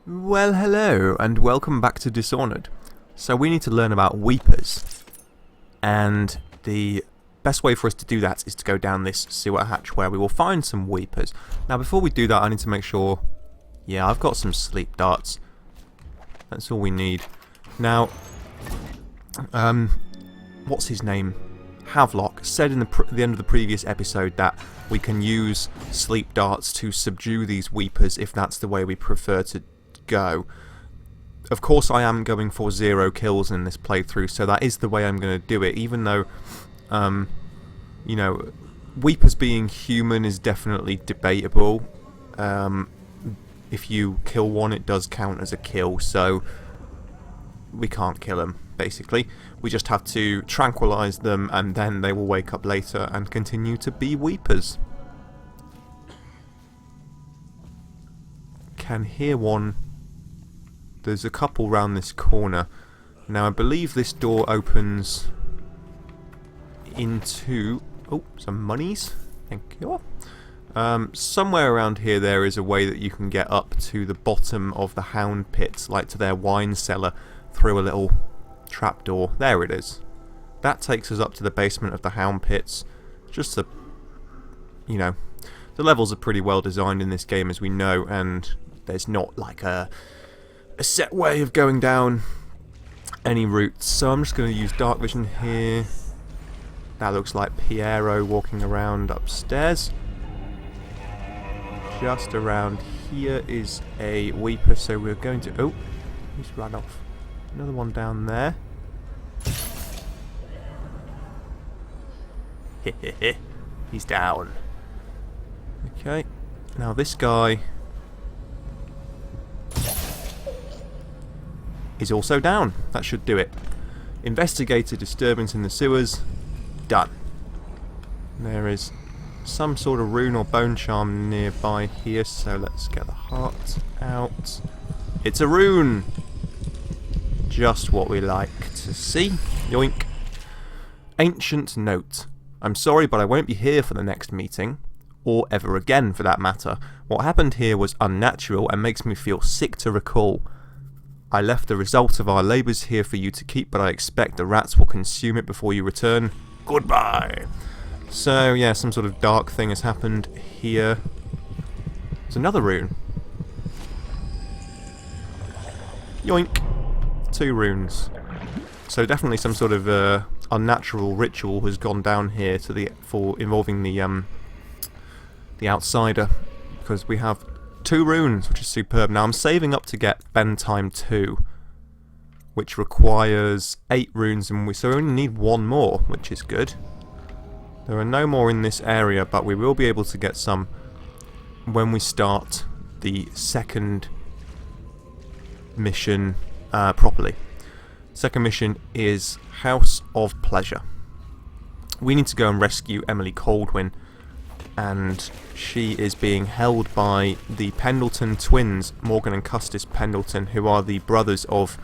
Well, hello, and welcome back to Dishonored. So we need to learn about weepers, and the best way for us to do that is to go down this sewer hatch where we will find some weepers. Now before we do that I need to make sure, yeah, I've got some sleep darts. That's all we need. Now, what's his name? Havelock said in the end of the previous episode that we can use sleep darts to subdue these weepers if that's the way we prefer to go. Of course I am going for 0 kills in this playthrough, so that is the way I'm going to do it, even though, you know, weepers being human is definitely debatable. If you kill one it does count as a kill, so we can't kill them, basically. We just have to tranquilize them and then they will wake up later and continue to be weepers. Can hear one. There's a couple round this corner. Now I believe this door opens into... oh, some monies. Thank you. Somewhere around here there is a way that you can get up to the bottom of the hound pits, like to their wine cellar, through a little trapdoor. There it is. That takes us up to the basement of the hound pits. Just the... you know, the levels are pretty well designed in this game, as we know, and there's not like a set way of going down any routes. So I'm just going to use dark vision here. That looks like Piero walking around upstairs. Just around here is a weeper, so we're going to... oh, he's run off. Another one down there. Hehehe, he's down. Okay, now this guy is also down. That should do it. Investigate a disturbance in the sewers. Done. There is some sort of rune or bone charm nearby here, so let's get the heart out. It's a rune! Just what we like to see. Yoink. Ancient note. I'm sorry, but I won't be here for the next meeting. Or ever again, for that matter. What happened here was unnatural and makes me feel sick to recall. I left the result of our labours here for you to keep, but I expect the rats will consume it before you return. Goodbye. So, yeah, some sort of dark thing has happened here. There's another rune. Yoink. 2 runes. So definitely some sort of unnatural ritual has gone down here to for involving the outsider, because we have 2 runes, which is superb. Now I'm saving up to get Bentime 2, which requires 8 runes, and so we only need 1 more, which is good. There are no more in this area, but we will be able to get some when we start the second mission properly. Second mission is House of Pleasure. We need to go and rescue Emily Coldwin, and she is being held by the Pendleton twins, Morgan and Custis Pendleton, who are the brothers of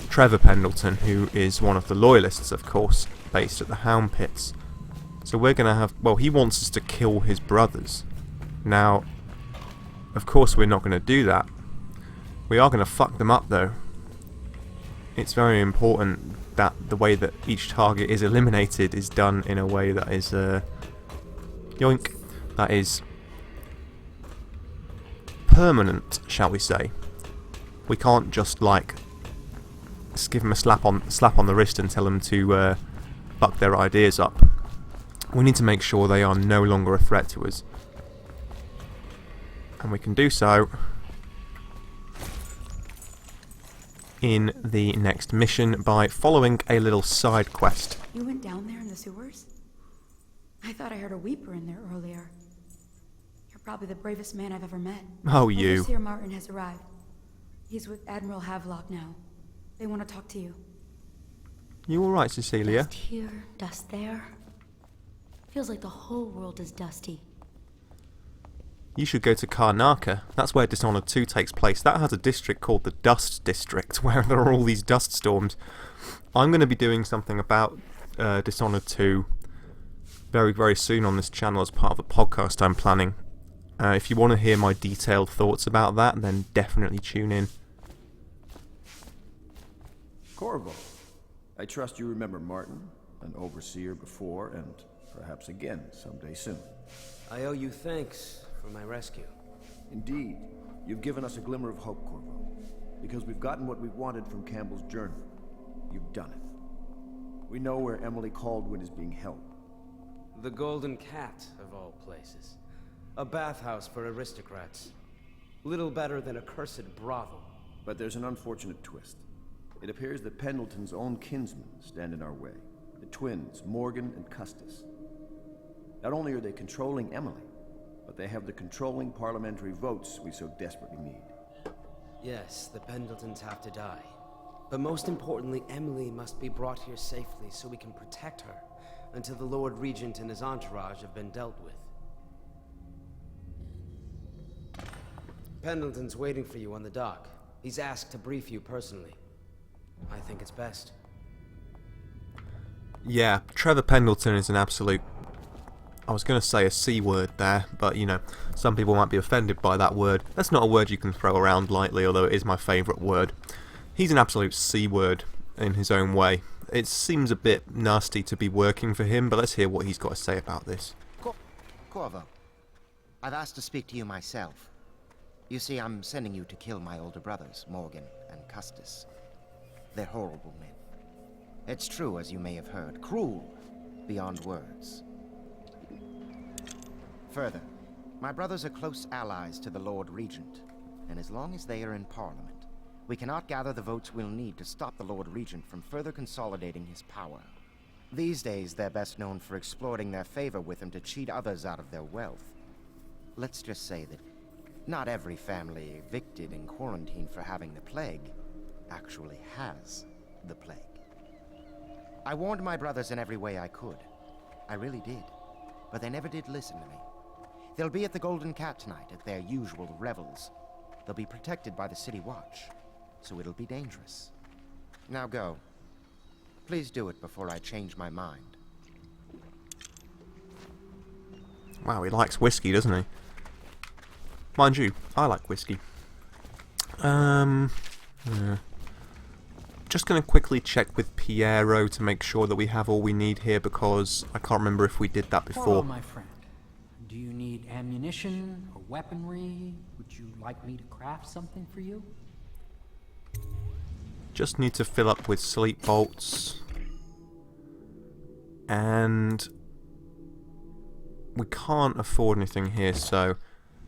Trevor Pendleton, who is one of the Loyalists, of course, based at the Hound Pits. So we're going to have... well, he wants us to kill his brothers. Now, of course we're not going to do that. We are going to fuck them up, though. It's very important that the way that each target is eliminated is done in a way that is, yoink, that is permanent, shall we say. We can't just, like, give them a slap on the wrist and tell them to fuck their ideas up. We need to make sure they are no longer a threat to us. And we can do so in the next mission by following a little side quest. You went down there in the sewers? I thought I heard a weeper in there earlier. You're probably the bravest man I've ever met. Oh, you. Overseer Martin has arrived. He's with Admiral Havelock now. They want to talk to you. You alright, Cecilia? Dust here, dust there. Feels like the whole world is dusty. You should go to Karnaka. That's where Dishonored 2 takes place. That has a district called the Dust District, where there are all these dust storms. I'm going to be doing something about Dishonored 2 very, very soon on this channel as part of a podcast I'm planning. If you want to hear my detailed thoughts about that, then definitely tune in. Corvo, I trust you remember Martin, an overseer before and perhaps again someday soon. I owe you thanks for my rescue. Indeed, you've given us a glimmer of hope, Corvo, because we've gotten what we wanted from Campbell's journal. You've done it. We know where Emily Caldwin is being held. The Golden Cat, of all places. A bathhouse for aristocrats. Little better than a cursed brothel. But there's an unfortunate twist. It appears that Pendleton's own kinsmen stand in our way. The twins, Morgan and Custis. Not only are they controlling Emily, but they have the controlling parliamentary votes we so desperately need. Yes, the Pendletons have to die. But most importantly, Emily must be brought here safely so we can protect her until the Lord Regent and his entourage have been dealt with. Pendleton's waiting for you on the dock. He's asked to brief you personally. I think it's best. Yeah, Trevor Pendleton is an absolute... I was going to say a C word there, but you know, some people might be offended by that word. That's not a word you can throw around lightly, although it is my favourite word. He's an absolute C word in his own way. It seems a bit nasty to be working for him, but let's hear what he's got to say about this. Corvo, I've asked to speak to you myself. You see, I'm sending you to kill my older brothers, Morgan and Custis. They're horrible men. It's true, as you may have heard, cruel beyond words. Further, my brothers are close allies to the Lord Regent, and as long as they are in Parliament, we cannot gather the votes we'll need to stop the Lord Regent from further consolidating his power. These days, they're best known for exploiting their favor with him to cheat others out of their wealth. Let's just say that not every family evicted and quarantined for having the plague actually has the plague. I warned my brothers in every way I could. I really did. But they never did listen to me. They'll be at the Golden Cat tonight at their usual revels. They'll be protected by the City Watch, so it'll be dangerous. Now go. Please do it before I change my mind. Wow, he likes whiskey, doesn't he? Mind you, I like whiskey. Yeah. Just going to quickly check with Piero to make sure that we have all we need here, because I can't remember if we did that before. Hello, my friend. Do you need ammunition or weaponry? Would you like me to craft something for you? Just need to fill up with sleep bolts. And we can't afford anything here, so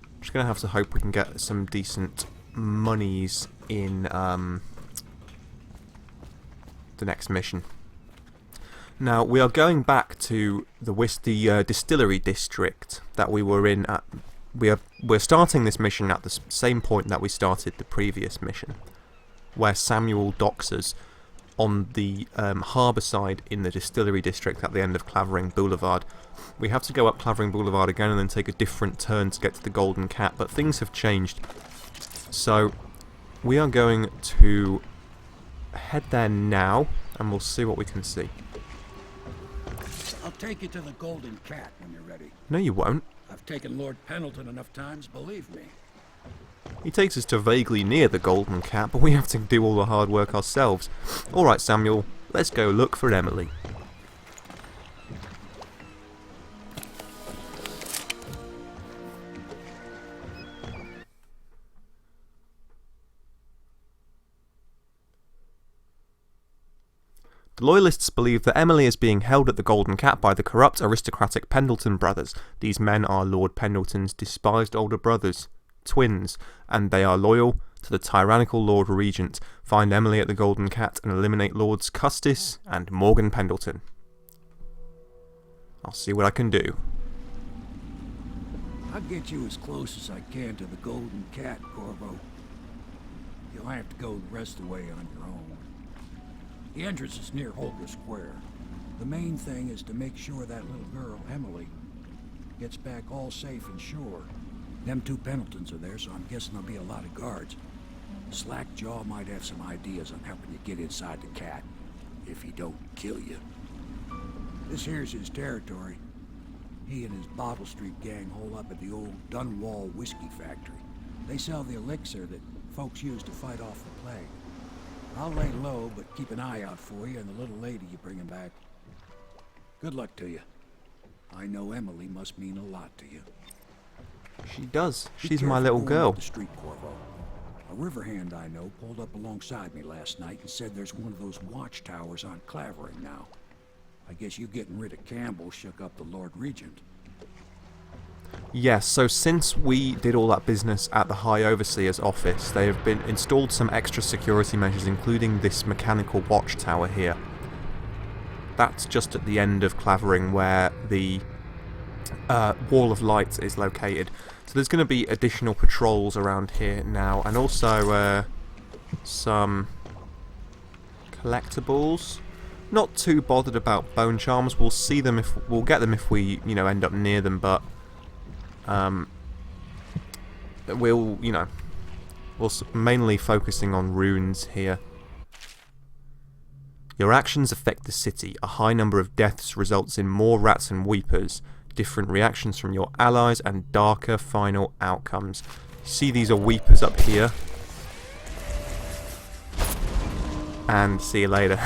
I'm just going to have to hope we can get some decent monies in the next mission. Now, we are going back to the distillery district that we were in at... We're starting this mission at the same point that we started the previous mission, where Samuel docks us on the harbour side in the distillery district at the end of Clavering Boulevard. We have to go up Clavering Boulevard again and then take a different turn to get to the Golden Cat, but things have changed. So, we are going to head there now, and we'll see what we can see. I'll take you to the Golden Cat when you're ready. No, you won't. I've taken Lord Pendleton enough times, believe me. He takes us to vaguely near the Golden Cat, but we have to do all the hard work ourselves. Alright, Samuel, let's go look for Emily. The Loyalists believe that Emily is being held at the Golden Cat by the corrupt, aristocratic Pendleton brothers. These men are Lord Pendleton's despised older brothers, twins, and they are loyal to the tyrannical Lord Regent. Find Emily at the Golden Cat and eliminate Lords Custis and Morgan Pendleton. I'll see what I can do. I'll get you as close as I can to the Golden Cat, Corvo. You'll have to go the rest of the way on your own. The entrance is near Holger Square. The main thing is to make sure that little girl, Emily, gets back all safe and sure. Them two Pendletons are there, so I'm guessing there'll be a lot of guards. Slackjaw might have some ideas on helping you get inside the cat, if he don't kill you. This here's his territory. He and his Bottle Street gang hole up at the old Dunwall whiskey factory. They sell the elixir that folks use to fight off the plague. I'll lay low, but keep an eye out for you and the little lady you bring him back. Good luck to you. I know Emily must mean a lot to you. She does. Be She's my careful little going girl. up the street, Corvo. A river hand I know pulled up alongside me last night and said there's one of those watchtowers on Clavering now. I guess you getting rid of Campbell shook up the Lord Regent. Yes, so since we did all that business at the High Overseer's office, they have been installed some extra security measures, including this mechanical watchtower here. That's just at the end of Clavering where the Wall of Light is located. So there's going to be additional patrols around here now, and also some collectibles. Not too bothered about bone charms. We'll see them if we'll get them if we, end up near them, but we'll mainly focusing on runes here. Your actions affect the city. A high number of deaths results in more rats and weepers, different reactions from your allies, and darker final outcomes. See, these are weepers up here. And see you later.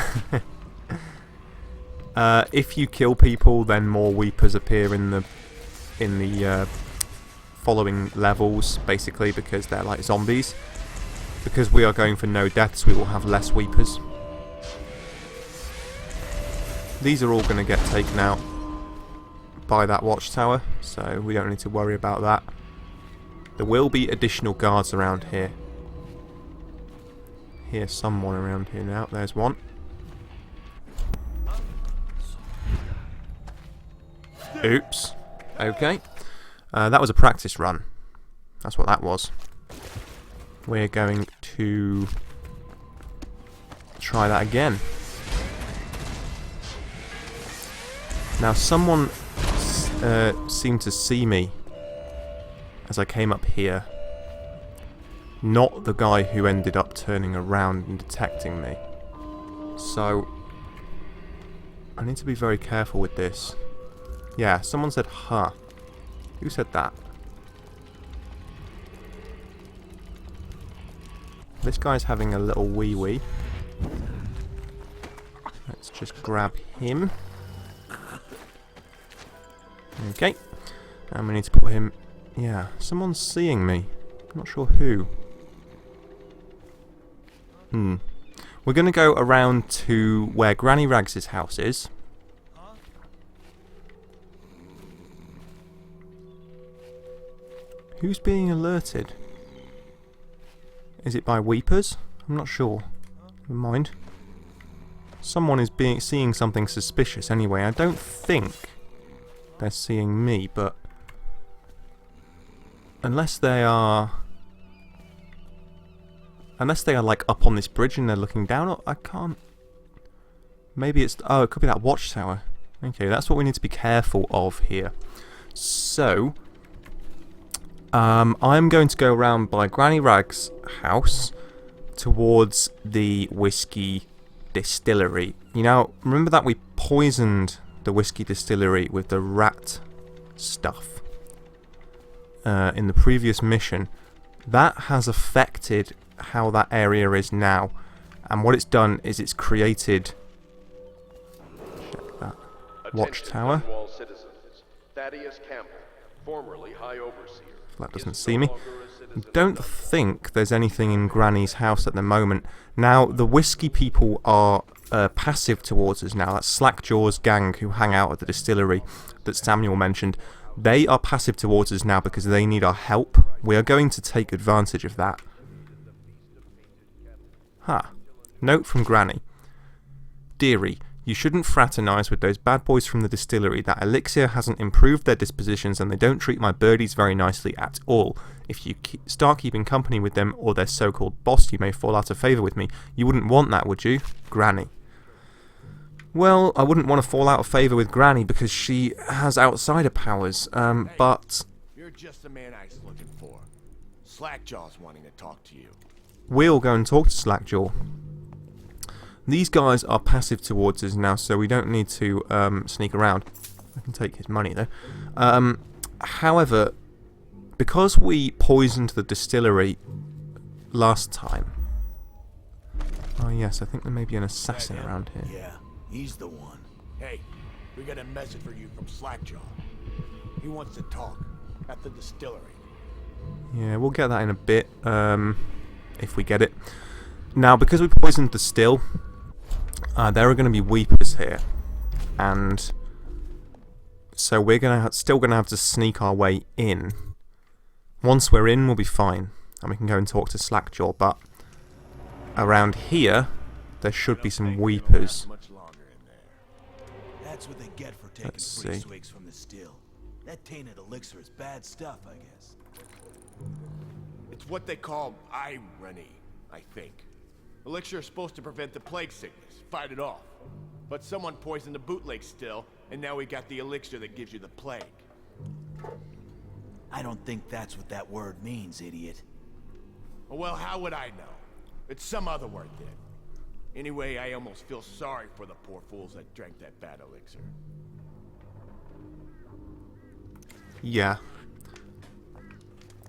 If you kill people, then more weepers appear in the following levels, basically, because they're like zombies. Because we are going for no deaths, we will have less weepers. These are all going to get taken out by that watchtower, so we don't need to worry about that. There will be additional guards around here. Here's someone around here now. There's one. Oops. Okay. That was a practice run. That's what that was. We're going to try that again. Now someone seemed to see me as I came up here. Not the guy who ended up turning around and detecting me. So I need to be very careful with this. Yeah, someone said, huh. Who said that? This guy's having a little wee-wee. Let's just grab him. Okay. And we need to put him... Yeah, someone's seeing me. I'm not sure who. We're going to go around to where Granny Rags' house is. Who's being alerted? Is it by weepers? I'm not sure. Never mind. Someone is seeing something suspicious anyway. I don't think they're seeing me, but unless they are like up on this bridge and they're looking down, I can't. Maybe it's... Oh, it could be that watchtower. Okay, that's what we need to be careful of here. So I'm going to go around by Granny Rag's house towards the whiskey distillery. You know, remember that we poisoned the whiskey distillery with the rat stuff in the previous mission? That has affected how that area is now, and what it's done is it's created... Check that. Watchtower. That doesn't see me. Don't think there's anything in Granny's house at the moment. Now, the whiskey people are passive towards us now. That's Slackjaw's gang who hang out at the distillery that Samuel mentioned. They are passive towards us now because they need our help. We are going to take advantage of that. Note from Granny. Dearie, you shouldn't fraternise with those bad boys from the distillery. That elixir hasn't improved their dispositions and they don't treat my birdies very nicely at all. If you start keeping company with them or their so-called boss, you may fall out of favour with me. You wouldn't want that, would you? Granny. Well, I wouldn't want to fall out of favour with Granny because she has outsider powers, but... You're just the man I was looking for. Slackjaw's wanting to talk to you. We'll go and talk to Slackjaw. These guys are passive towards us now, so we don't need to sneak around. I can take his money though. However, because we poisoned the distillery last time... Oh yes, I think there may be an assassin around here. Yeah, he's the one. Hey, we got a message for you from Slackjaw. He wants to talk at the distillery. Yeah, we'll get that in a bit, if we get it. Now, because we poisoned the still, there are going to be weepers here, and so we're still going to have to sneak our way in. Once we're in, we'll be fine, and we can go and talk to Slackjaw, but around here, there should be some weepers. That's what they get for taking free swigs from the still. That tainted elixir is bad stuff, I guess. It's what they call irony, I think. Elixir is supposed to prevent the plague sickness, fight it off. But someone poisoned the bootleg still, and now we got the elixir that gives you the plague. I don't think that's what that word means, idiot. Well, how would I know? It's some other word then. Anyway, I almost feel sorry for the poor fools that drank that bad elixir. Yeah.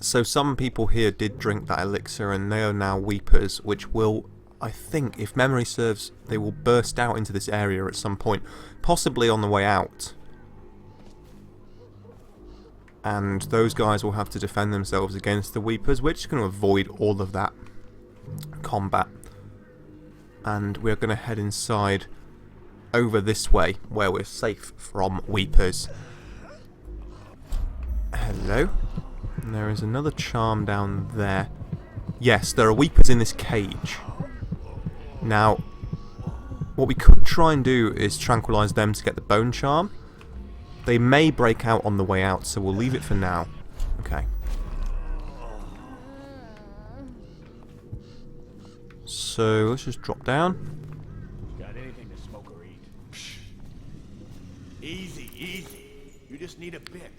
So some people here did drink that elixir and they are now weepers, which will, I think, if memory serves, they will burst out into this area at some point, possibly on the way out. And those guys will have to defend themselves against the weepers, which is going to avoid all of that combat. And we're going to head inside over this way, where we're safe from weepers. Hello? And there is another charm down there. Yes, there are weepers in this cage. Now, what we could try and do is tranquilize them to get the bone charm. They may break out on the way out, so we'll leave it for now. Okay. So, let's just drop down. Got anything to smoke or eat? Psh. Easy, easy. You just need a bit.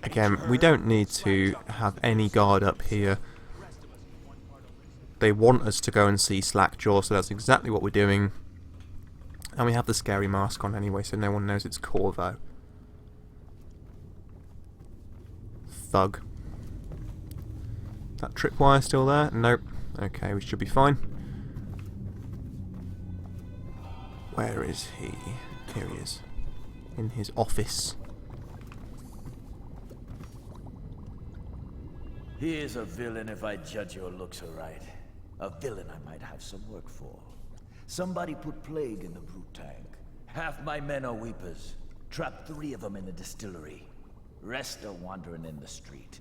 Again, we don't need to have any guard up here. They want us to go and see Slackjaw, so that's exactly what we're doing. And we have the scary mask on anyway, so no one knows it's Corvo. Thug. That tripwire still there? Nope. Okay, we should be fine. Where is he? Here he is. In his office. He is a villain if I judge your looks aright. A villain I might have some work for. Somebody put plague in the brute tank. Half my men are weepers. Trapped 3 of them in the distillery. Rest are wandering in the street.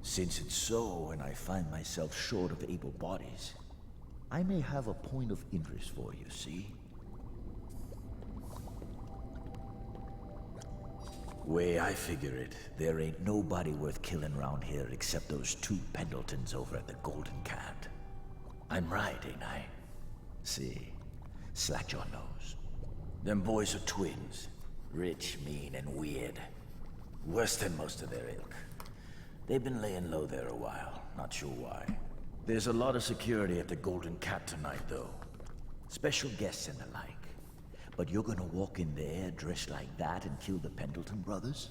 Since it's so, and I find myself short of able bodies, I may have a point of interest for you, see? Way I figure it, there ain't nobody worth killing around here except those 2 Pendletons over at the Golden Cat. I'm right, ain't I? See, Slackjaw knows. Them boys are twins. Rich, mean, and weird. Worse than most of their ilk. They've been laying low there a while, not sure why. There's a lot of security at the Golden Cat tonight, though. Special guests and the like. But you're gonna walk in there dressed like that and kill the Pendleton brothers?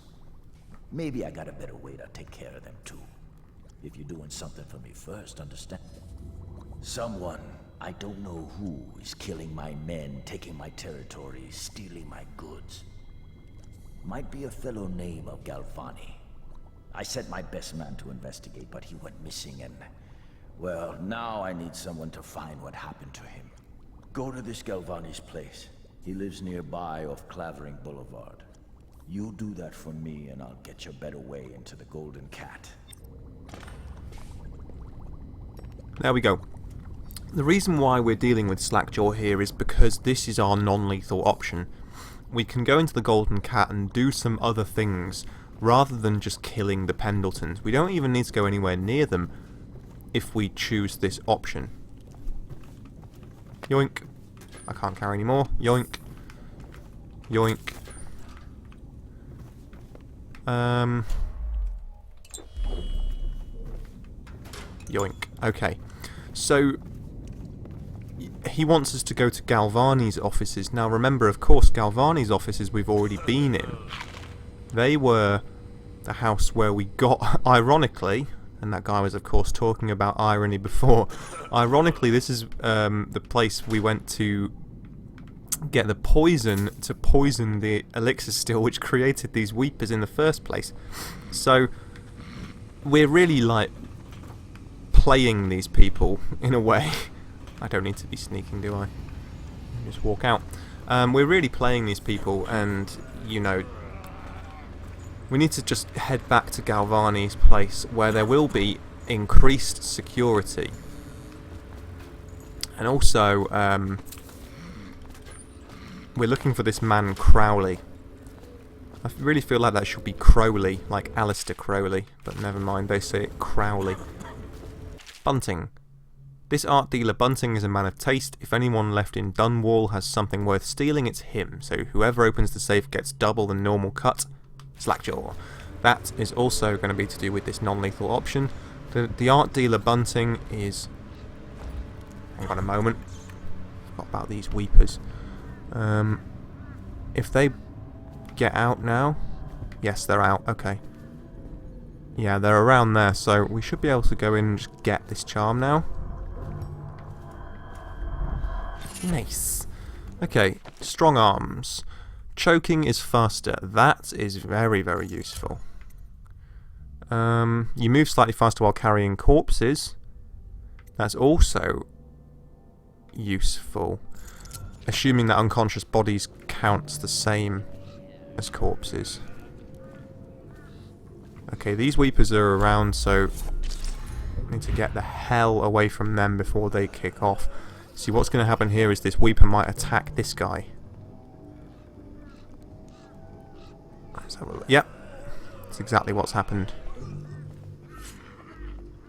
Maybe I got a better way to take care of them, too. If you're doing something for me first, understand? Someone, I don't know who, is killing my men, taking my territory, stealing my goods. Might be a fellow named of Galvani. I sent my best man to investigate, but he went missing and... well, now I need someone to find what happened to him. Go to this Galvani's place. He lives nearby off Clavering Boulevard. You do that for me and I'll get your better way into the Golden Cat. There we go. The reason why we're dealing with Slackjaw here is because this is our non-lethal option. We can go into the Golden Cat and do some other things rather than just killing the Pendletons. We don't even need to go anywhere near them if we choose this option. Yoink. I can't carry any more. Yoink. Yoink. Yoink. Okay. So, he wants us to go to Galvani's offices. Now remember, of course, Galvani's offices we've already been in. They were the house where we got, ironically, and that guy was of course talking about irony before, ironically this is the place we went to get the poison to poison the elixir still, which created these weepers in the first place. So we're really like playing these people in a way. I don't need to be sneaking, do I? Just walk out. We're really playing these people, and you know, we need to just head back to Galvani's place where there will be increased security. And also we're looking for this man Crowley. I really feel like that should be Crowley, like Alistair Crowley, but never mind, they say it Crowley. Bunting. This art dealer Bunting is a man of taste. If anyone left in Dunwall has something worth stealing, it's him, so whoever opens the safe gets double the normal cut. Slackjaw. That is also going to be to do with this non-lethal option. The art dealer Bunting is... Hang on a moment. Forgot about these weepers. If they get out now... Yes, they're out. Okay. Yeah, they're around there, so we should be able to go in and just get this charm now. Nice. Okay, strong arms. Choking is faster. That is very, very useful. You move slightly faster while carrying corpses. That's also useful. Assuming that unconscious bodies counts the same as corpses. Okay, these weepers are around, so I need to get the hell away from them before they kick off. See, what's going to happen here is this weeper might attack this guy. Let's have a look. Yep, that's exactly what's happened.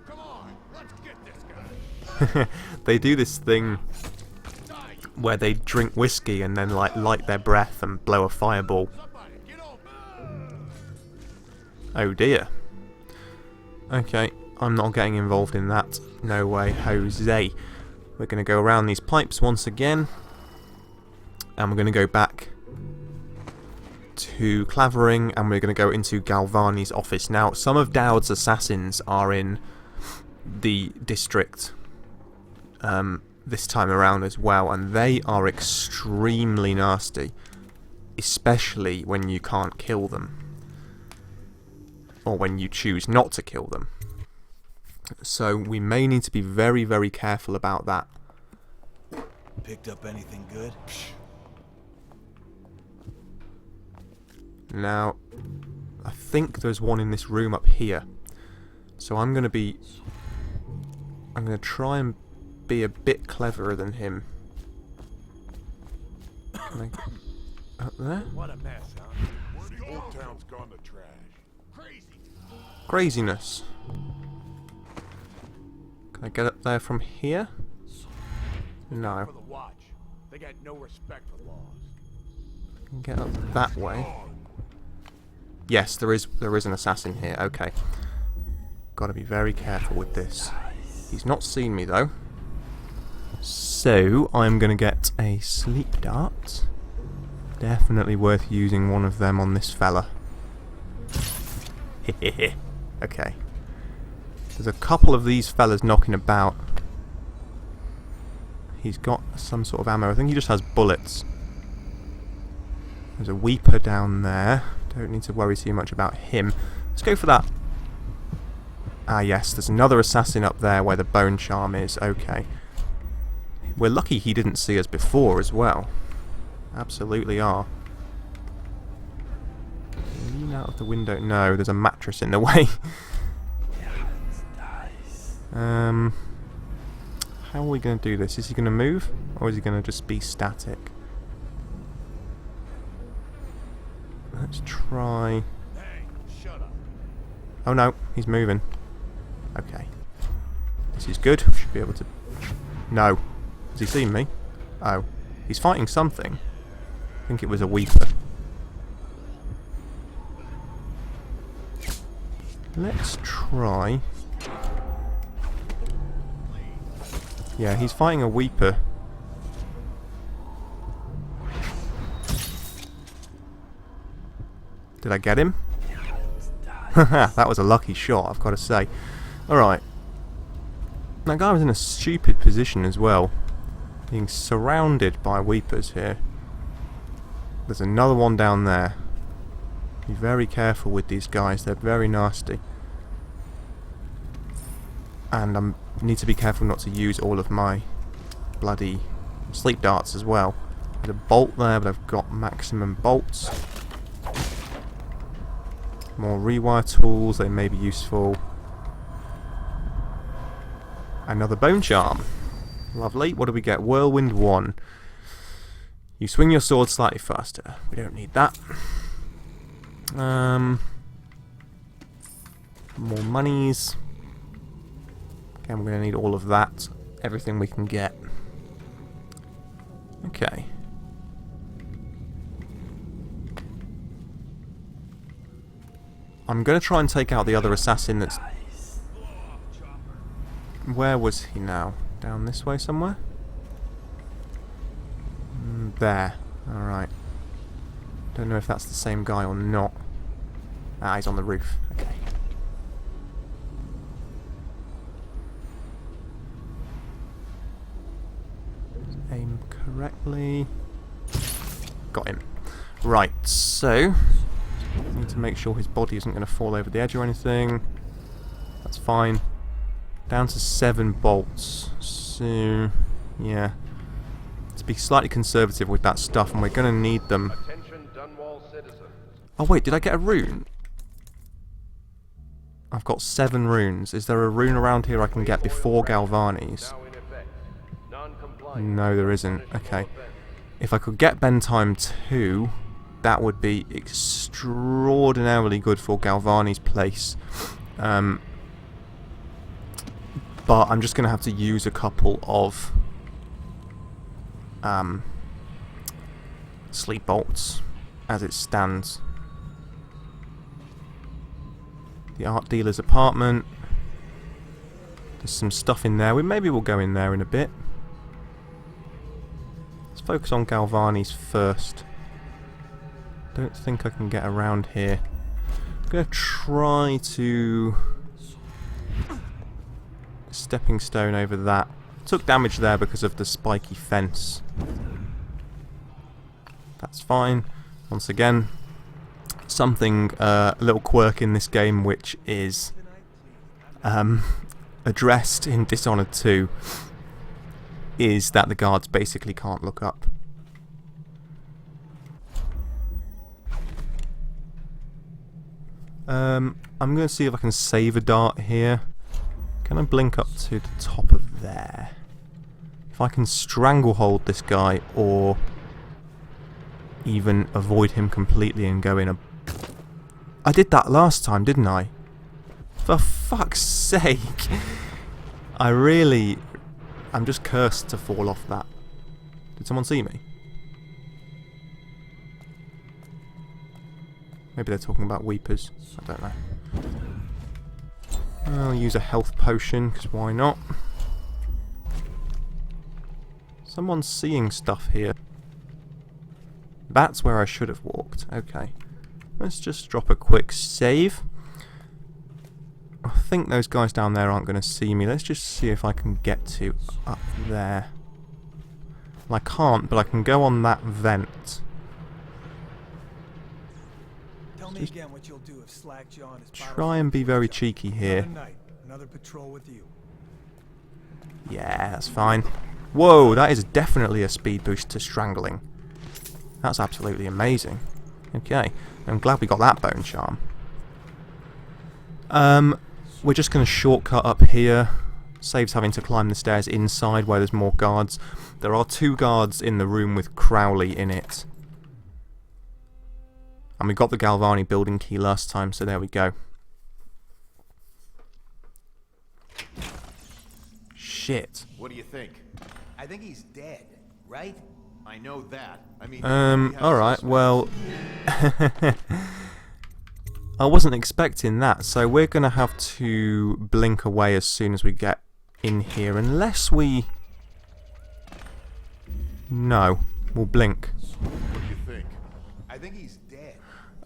Come on, let's get this guy. They do this thing where they drink whiskey and then like light their breath and blow a fireball. Oh dear. Okay, I'm not getting involved in that. No way, Jose. We're going to go around these pipes once again. And we're going to go back to Clavering, and we're going to go into Galvani's office. Now, some of Dowd's assassins are in the district this time around as well, and they are extremely nasty. Especially when you can't kill them. Or when you choose not to kill them. So we may need to be very, very careful about that. Picked up anything good? Now, I think there's one in this room up here. So I'm going to try and be a bit cleverer than him. Can I... Up there? What a mess, huh? The old town's gone to trash. Craziness. Can I get up there from here? No. For the watch. They got no respect for laws. I can get up that way. Yes, there is an assassin here. Okay. Got to be very careful with this. He's not seen me though. So I'm going to get a sleep dart. Definitely worth using one of them on this fella. Okay. There's a couple of these fellas knocking about. He's got some sort of ammo. I think he just has bullets. There's a weeper down there. Don't need to worry too much about him. Let's go for that. Ah yes, there's another assassin up there where the bone charm is. Okay. We're lucky he didn't see us before as well. Absolutely are. Lean out of the window. No, there's a mattress in the way. How are we going to do this? Is he going to move? Or is he going to just be static? Let's try... Hey, shut up. Oh no, he's moving. Okay. This is good. Should be able to... No. Has he seen me? Oh. He's fighting something. I think it was a weeper. Let's try... Yeah, he's fighting a weeper. Did I get him? That was a lucky shot, I've got to say. Alright. That guy was in a stupid position as well. Being surrounded by Weepers here. There's another one down there. Be very careful with these guys, they're very nasty. And I need to be careful not to use all of my bloody sleep darts as well. There's a bolt there, but I've got maximum bolts. More rewire tools, they may be useful. Another bone charm. Lovely. What do we get? Whirlwind 1. You swing your sword slightly faster. We don't need that. More monies. Again, we're going to need all of that. Everything we can get. Okay. I'm going to try and take out the other assassin that's... Where was he now? Down this way somewhere? There. Alright. Don't know if that's the same guy or not. Ah, he's on the roof. Okay. Aim correctly. Got him. Right, so... need to make sure his body isn't going to fall over the edge or anything. That's fine. Down to 7 bolts. So, yeah. Let's be slightly conservative with that stuff, and we're going to need them. Oh wait, did I get a rune? I've got 7 runes. Is there a rune around here I can get before Galvani's? No, there isn't. Okay. If I could get bend time 2, that would be extraordinarily good for Galvani's place. But I'm just going to have to use a couple of sleep bolts as it stands. The art dealer's apartment. There's some stuff in there. Maybe we'll go in there in a bit. Let's focus on Galvani's first. Don't think I can get around here. I'm going to try to... stepping stone over that. Took damage there because of the spiky fence. That's fine. Once again, something, a little quirk in this game which is addressed in Dishonored 2 is that the guards basically can't look up. I'm going to see if I can save a dart here. Can I blink up to the top of there? If I can stranglehold this guy or even avoid him completely and go in a... I did that last time, didn't I? For fuck's sake! I'm just cursed to fall off that. Did someone see me? Maybe they're talking about Weepers. I don't know. I'll use a health potion, because why not? Someone's seeing stuff here. That's where I should have walked. Okay. Let's just drop a quick save. I think those guys down there aren't going to see me. Let's just see if I can get to up there. Well, I can't, but I can go on that vent. Tell me again what you'll do if Slackjaw and his try and be very cheeky here. Another patrol with you. Yeah, that's fine. Whoa, that is definitely a speed boost to strangling. That's absolutely amazing. Okay, I'm glad we got that bone charm. We're just going to shortcut up here. Saves having to climb the stairs inside where there's more guards. There are 2 guards in the room with Crowley in it. And we got the Galvani building key last time, so there we go. Shit. What do you think? I think he's dead, right? I know that. I mean, alright, well... I wasn't expecting that, so we're going to have to blink away as soon as we get in here, unless we... No, we'll blink. what do you think? I think he's dead.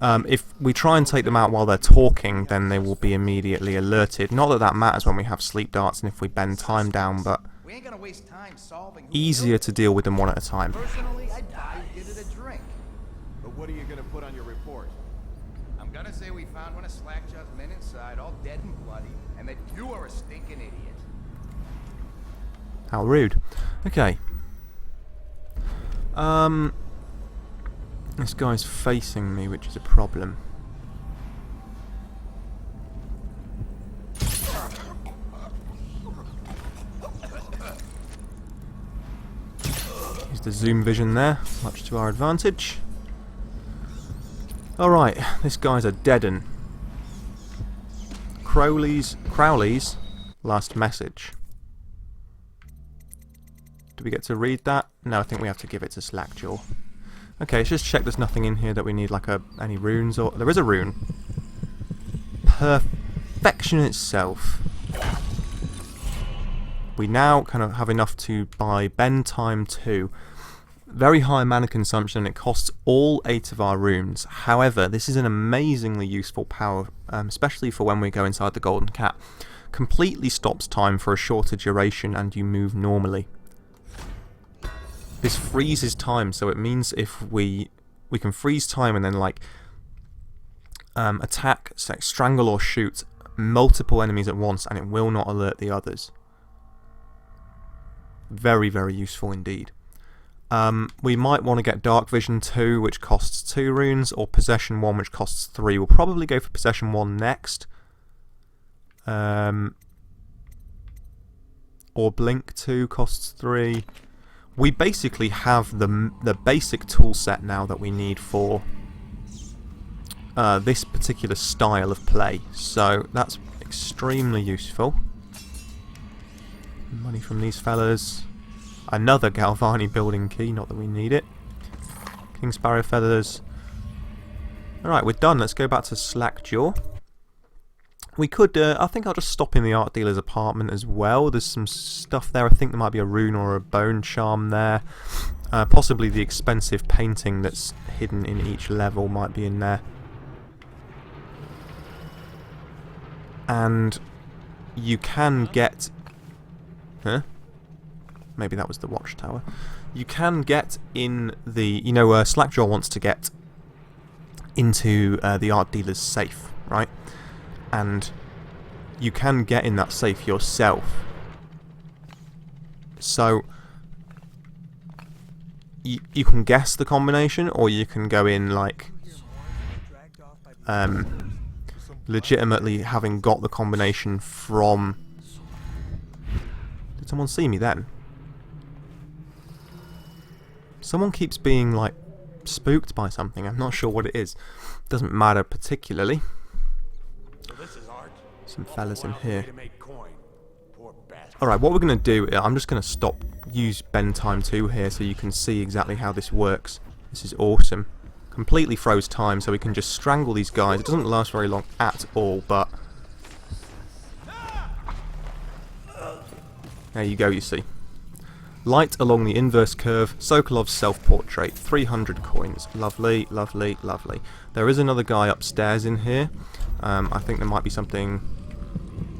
If we try and take them out while they're talking, then they will be immediately alerted. Not that that matters when we have sleep darts and if we bend time down, but easier to deal with them one at a time. Personally, I'd give it a drink. But what are you gonna put on your report? I'm gonna say we found one of Slackjaw's men inside, all dead and bloody, and that you are a stinking idiot. How rude. Okay. This guy's facing me, which is a problem. Use the zoom vision there, much to our advantage. Alright, this guy's a dead-un. Crowley's last message. Do we get to read that? No, I think we have to give it to Slackjaw. Okay, let's just check there's nothing in here that we need, like any runes, or... There is a rune. Perfection itself. We now kind of have enough to buy Bend Time 2. Very high mana consumption, it costs all 8 of our runes. However, this is an amazingly useful power, especially for when we go inside the Golden Cat. Completely stops time for a shorter duration and you move normally. This freezes time, so it means if we can freeze time and then like attack, strangle or shoot multiple enemies at once and it will not alert the others. Very, very useful indeed. We might want to get Dark Vision 2, which costs 2 runes, or Possession 1, which costs 3. We'll probably go for Possession 1 next. Or Blink 2 costs 3. We basically have the basic tool set now that we need for this particular style of play, so that's extremely useful. Money from these fellas. Another Galvani building key, not that we need it. King Sparrow feathers. Alright, we're done. Let's go back to Slackjaw. We could, I think I'll just stop in the art dealer's apartment as well. There's some stuff there. I think there might be a rune or a bone charm there. Possibly the expensive painting that's hidden in each level might be in there. And you can get... Huh? Maybe that was the watchtower. You can get in the... You know, Slackjaw wants to get into the art dealer's safe, right? And you can get in that safe yourself. So you can guess the combination, or you can go in like legitimately having got the combination from... Did someone see me then? Someone keeps being like spooked by something. I'm not sure what it is. Doesn't matter particularly. Some fellas in here. Alright, what we're going to do, I'm just going to use Bend Time 2 here so you can see exactly how this works. This is awesome. Completely froze time so we can just strangle these guys. It doesn't last very long at all, but... There you go, you see. Light along the inverse curve, Sokolov's self-portrait, 300 coins. Lovely, lovely, lovely. There is another guy upstairs in here. I think there might be something...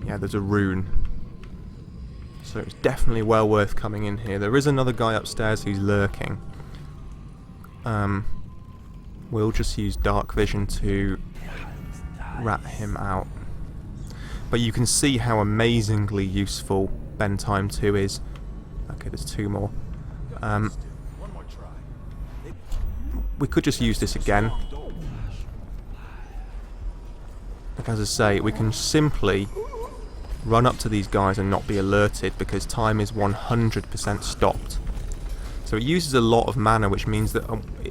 Yeah, there's a rune. So it's definitely well worth coming in here. There is another guy upstairs who's lurking. We'll just use Dark Vision to rat him out. But you can see how amazingly useful Bend Time 2 is. Okay, there's 2 more. We could just use this again. Like as I say, we can simply run up to these guys and not be alerted because time is 100% stopped. So it uses a lot of mana, which means that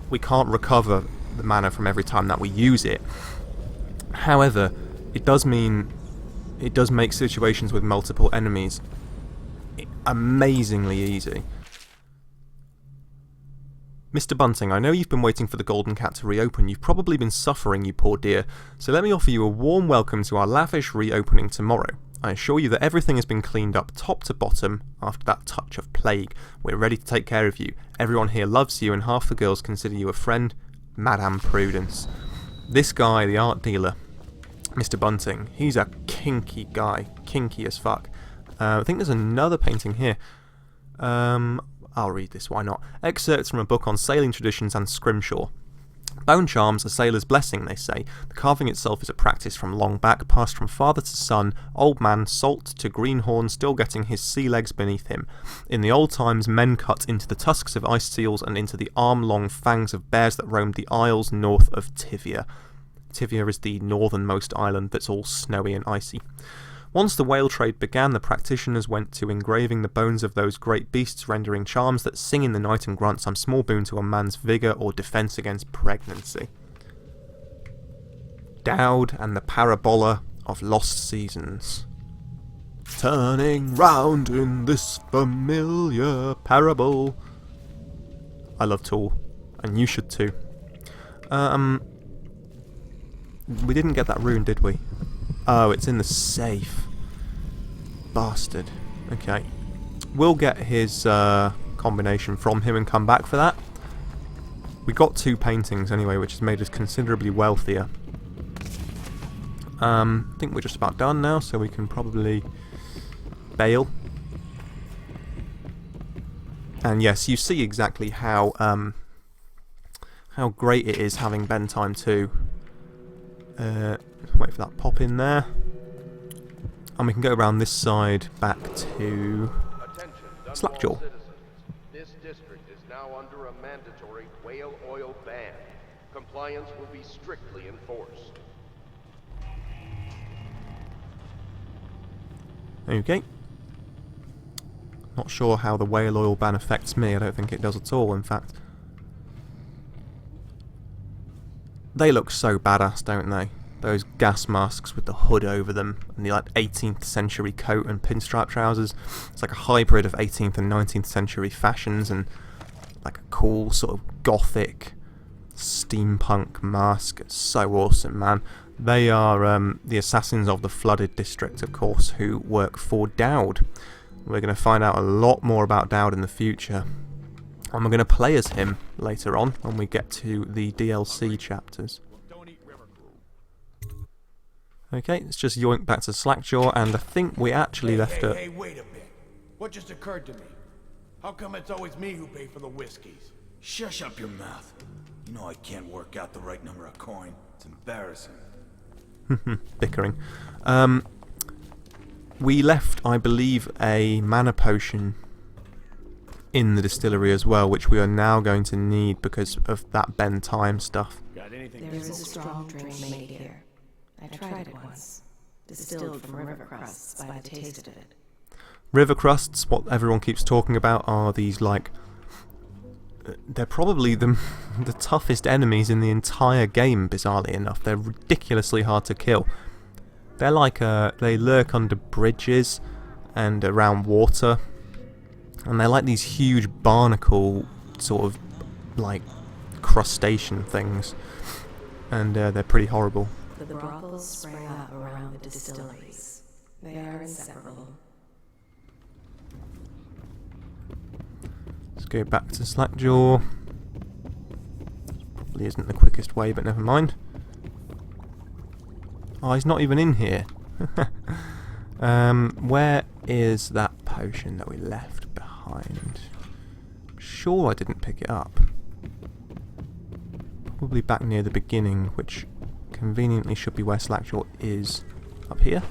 we can't recover the mana from every time that we use it. However, it does mean it does make situations with multiple enemies amazingly easy. Mr. Bunting, I know you've been waiting for the Golden Cat to reopen. You've probably been suffering, you poor dear. So let me offer you a warm welcome to our lavish reopening tomorrow. I assure you that everything has been cleaned up top to bottom after that touch of plague. We're ready to take care of you. Everyone here loves you and half the girls consider you a friend. Madame Prudence. This guy, the art dealer, Mr. Bunting, he's a kinky guy. Kinky as fuck. I think there's another painting here. I'll read this, why not? Excerpts from a book on sailing traditions and scrimshaw. Bone charms a sailor's blessing, they say. The carving itself is a practice from long back, passed from father to son, old man salt to greenhorn, still getting his sea legs beneath him. In the old times, men cut into the tusks of ice seals and into the arm-long fangs of bears that roamed the isles north of Tivia. Tivia is the northernmost island that's all snowy and icy. Once the whale trade began, the practitioners went to engraving the bones of those great beasts, rendering charms that sing in the night and grant some small boon to a man's vigour or defence against pregnancy. Dowd and the Parabola of Lost Seasons. Turning round in this familiar parable. I love Tool, and you should too. We didn't get that rune, did we? Oh, it's in the safe. Bastard. Okay. We'll get his combination from him and come back for that. We got 2 paintings anyway, which has made us considerably wealthier. I think we're just about done now, so we can probably bail. And yes, you see exactly how great it is having bedtime too. Wait for that pop in there. And we can go around this side back to Slackjaw. This district is now under a mandatory whale oil ban. Compliance will be strictly enforced. Okay. Not sure how the whale oil ban affects me. I don't think it does at all, in fact. They look so badass, don't they? Those gas masks with the hood over them and the like 18th century coat and pinstripe trousers. It's like a hybrid of 18th and 19th century fashions and like a cool sort of gothic steampunk mask. It's so awesome, man. They are the assassins of the flooded district, of course, who work for Dowd. We're going to find out a lot more about Dowd in the future. And we're going to play as him later on when we get to the DLC chapters. Okay, let's just yoink back to Slackjaw, and I think we actually left it. Hey, wait a bit. What just occurred to me? How come it's always me who pay for the whiskeys? Shush up your mouth. You know I can't work out the right number of coin. It's embarrassing. Bickering. We left, I believe, a mana potion in the distillery as well, which we are now going to need because of that Ben Time stuff. There's a strong drink made here. I tried it once. Distilled from river crusts by the taste of it. River crusts, what everyone keeps talking about, are these like... They're probably the toughest enemies in the entire game, bizarrely enough. They're ridiculously hard to kill. They're like, they lurk under bridges and around water. And they're like these huge barnacle sort of like crustacean things. And they're pretty horrible. The brothels sprang up around the distilleries. They are inseparable. Let's go back to Slackjaw. Probably isn't the quickest way, but never mind. Oh, he's not even in here. Where is that potion that we left behind? Sure I didn't pick it up. Probably back near the beginning, which conveniently should be where Slackjaw is. Up here?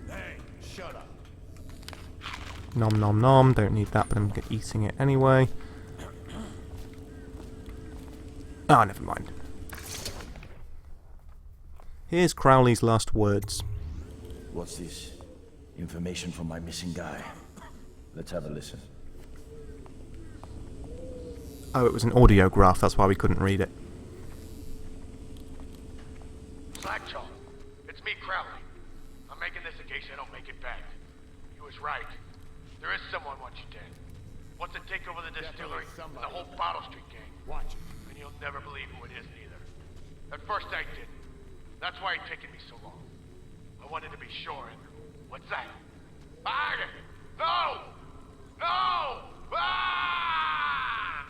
Hey, shut up. Nom nom nom, don't need that, but I'm eating it anyway. Ah, never mind. Here's Crowley's last words. What's this? Information from my missing guy. Let's have a listen. Oh, it was an audiograph, that's why we couldn't read it. Slackjaw, it's me, Crowley. I'm making this in case I don't make it back. He was right. There is someone wants you dead. Wants to take over the distillery and the whole Bottle Street gang. Watch it. And you'll never believe who it is neither. At first I didn't. That's why it's taken me so long. I wanted to be sure. And what's that? No! No! Ah!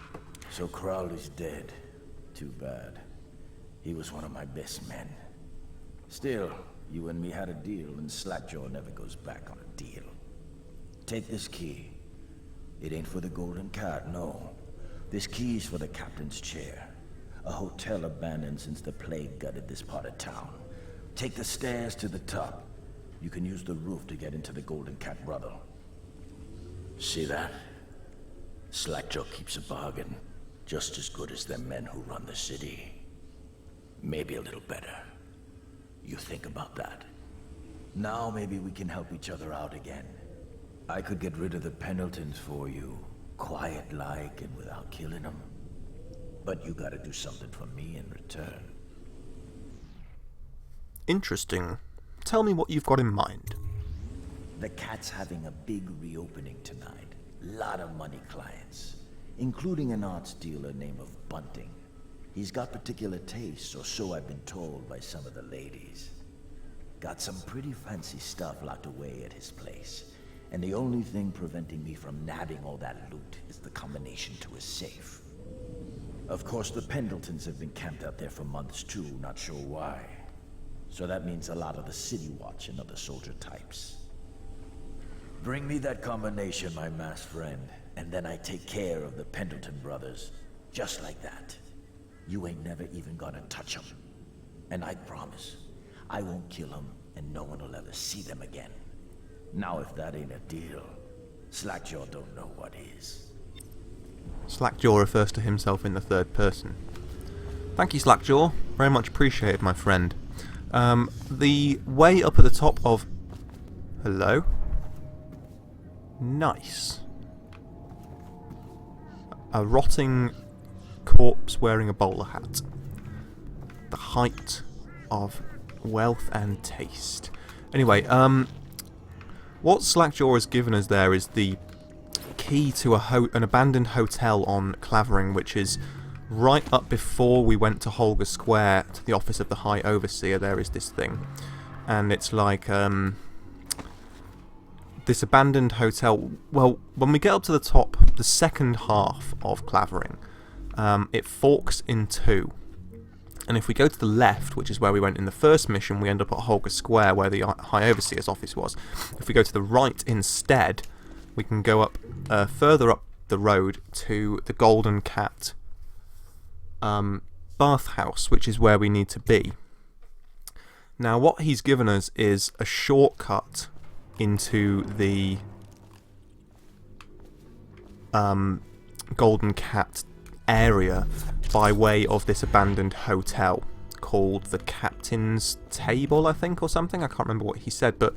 So Crowley's dead. Too bad. He was one of my best men. Still, you and me had a deal, and Slackjaw never goes back on a deal. Take this key. It ain't for the Golden Cat, no. This key's for the captain's chair. A hotel abandoned since the plague gutted this part of town. Take the stairs to the top. You can use the roof to get into the Golden Cat brothel. See that? Slackjaw keeps a bargain, just as good as the men who run the city. Maybe a little better. You think about that. Now maybe we can help each other out again. I could get rid of the Pendletons for you, quiet-like and without killing them. But you gotta do something for me in return. Interesting. Tell me what you've got in mind. The Cat's having a big reopening tonight. Lot of money clients, including an arts dealer named BUNTING. He's got particular tastes, or so I've been told by some of the ladies. Got some pretty fancy stuff locked away at his place, and the only thing preventing me from nabbing all that loot is the combination to his safe. Of course, the Pendletons have been camped out there for months too, not sure why. So that means a lot of the City Watch and other soldier types. Bring me that combination, my masked friend, and then I take care of the Pendleton brothers. Just like that. You ain't never even gonna touch them. And I promise, I won't kill them, and no one will ever see them again. Now if that ain't a deal, Slackjaw don't know what is. Slackjaw refers to himself in the third person. Thank you, Slackjaw. Very much appreciated, my friend. The way up at the top of... Hello? Nice. A rotting corpse wearing a bowler hat. The height of wealth and taste. Anyway, what Slackjaw has given us there is the key to an abandoned hotel on Clavering, which is right up before we went to Holger Square to the office of the High Overseer. There is this thing, and it's like this abandoned hotel. Well, when we get up to the top, the second half of Clavering, it forks in two. And if we go to the left, which is where we went in the first mission, we end up at Holger Square, where the High Overseer's office was. If we go to the right instead, we can go up further up the road to the Golden Cat bathhouse, which is where we need to be. Now, what he's given us is a shortcut into the Golden Cat area by way of this abandoned hotel called the Captain's Table, I think, or something. I can't remember what he said, but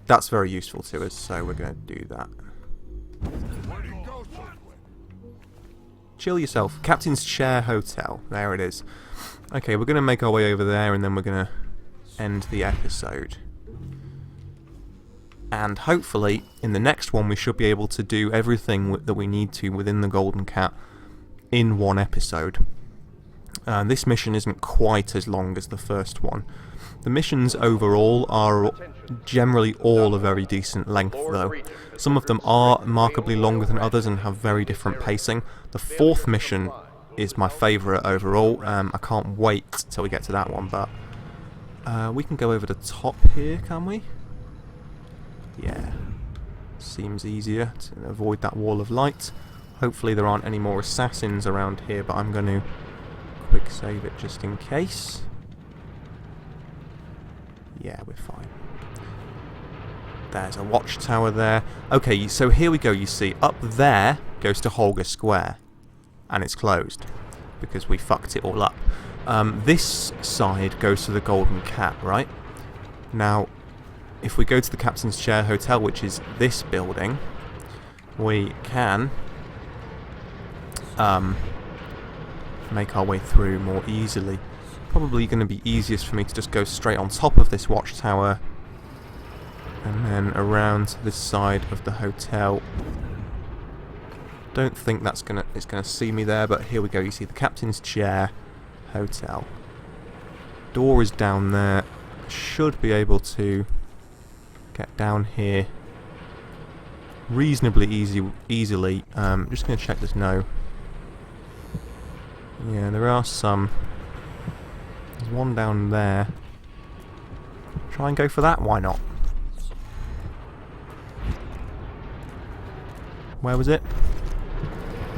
that's very useful to us, so we're going to do that. Chill yourself. Captain's Chair Hotel. There it is. Okay, we're going to make our way over there, and then we're going to end the episode. And hopefully, in the next one, we should be able to do everything that we need to within the Golden Cat in one episode. This mission isn't quite as long as the first one. The missions overall are generally all a very decent length, though. Some of them are markedly longer than others and have very different pacing. The fourth mission is my favourite overall. I can't wait till we get to that one, but we can go over the top here, can we? Yeah. Seems easier to avoid that wall of light. Hopefully there aren't any more assassins around here, but I'm going to quick save it just in case. Yeah, we're fine. There's a watchtower there. Okay, so here we go, you see. Up there goes to Holger Square. And it's closed. Because we fucked it all up. This side goes to the Golden Cat, right? Now, if we go to the Captain's Chair Hotel, which is this building, we can make our way through more easily. Probably going to be easiest for me to just go straight on top of this watchtower and then around to this side of the hotel. Don't think it's gonna see me there, but here we go. You see the Captain's Chair Hotel. Door is down there. Should be able to get down here reasonably easily. Just going to check there's no Yeah, there are some. There's one down there. Try and go for that, why not? Where was it?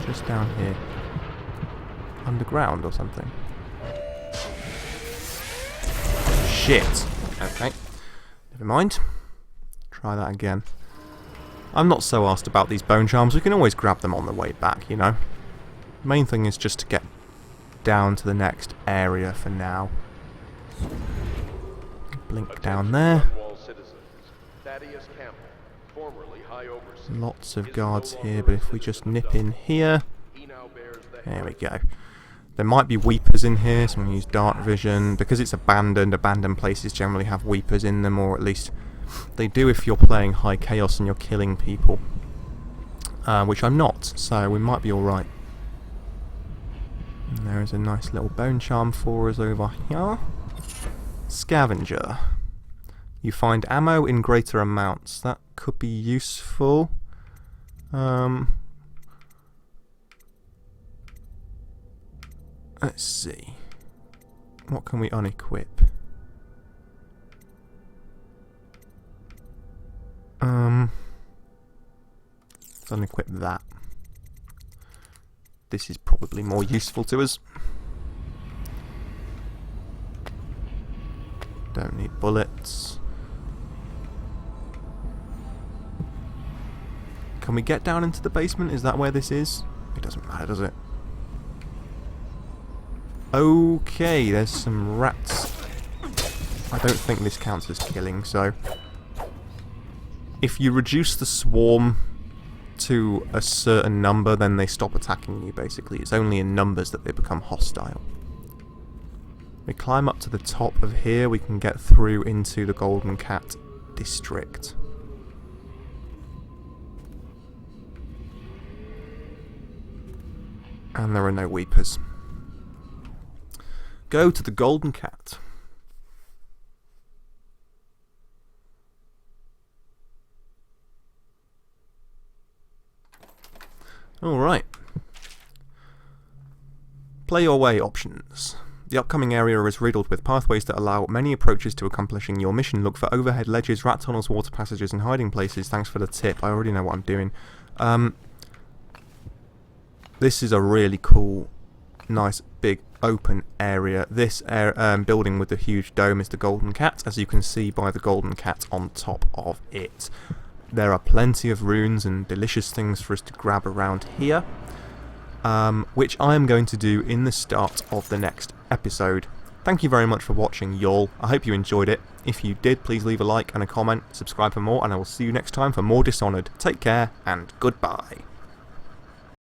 Just down here. Underground or something. Shit! Okay. Never mind. Try that again. I'm not so asked about these bone charms, we can always grab them on the way back, you know. Main thing is just to get down to the next area for now. Blink down there. Lots of guards here, but if we just nip in here... There we go. There might be weepers in here, so I'm going to use dark vision. Because it's abandoned places generally have weepers in them, or at least they do if you're playing high chaos and you're killing people. Which I'm not, so we might be alright. There is a nice little bone charm for us over here. Scavenger. You find ammo in greater amounts. That could be useful. Let's see. What can we unequip? Let's unequip that. This is probably more useful to us. Don't need bullets. Can we get down into the basement? Is that where this is? It doesn't matter, does it? Okay, there's some rats. I don't think this counts as killing, so... If you reduce the swarm to a certain number, then they stop attacking you, basically. It's only in numbers that they become hostile. We climb up to the top of here, we can get through into the Golden Cat district. And there are no weepers. Go to the Golden Cat. Alright. Play your way options. The upcoming area is riddled with pathways that allow many approaches to accomplishing your mission. Look for overhead ledges, rat tunnels, water passages, and hiding places. Thanks for the tip. I already know what I'm doing. This is a really cool, nice, big, open area. This building with the huge dome is the Golden Cat, as you can see by the Golden Cat on top of it. There are plenty of runes and delicious things for us to grab around here, which I am going to do in the start of the next episode. Thank you very much for watching, y'all. I hope you enjoyed it. If you did, please leave a like and a comment, subscribe for more, and I will see you next time for more Dishonored. Take care, and goodbye.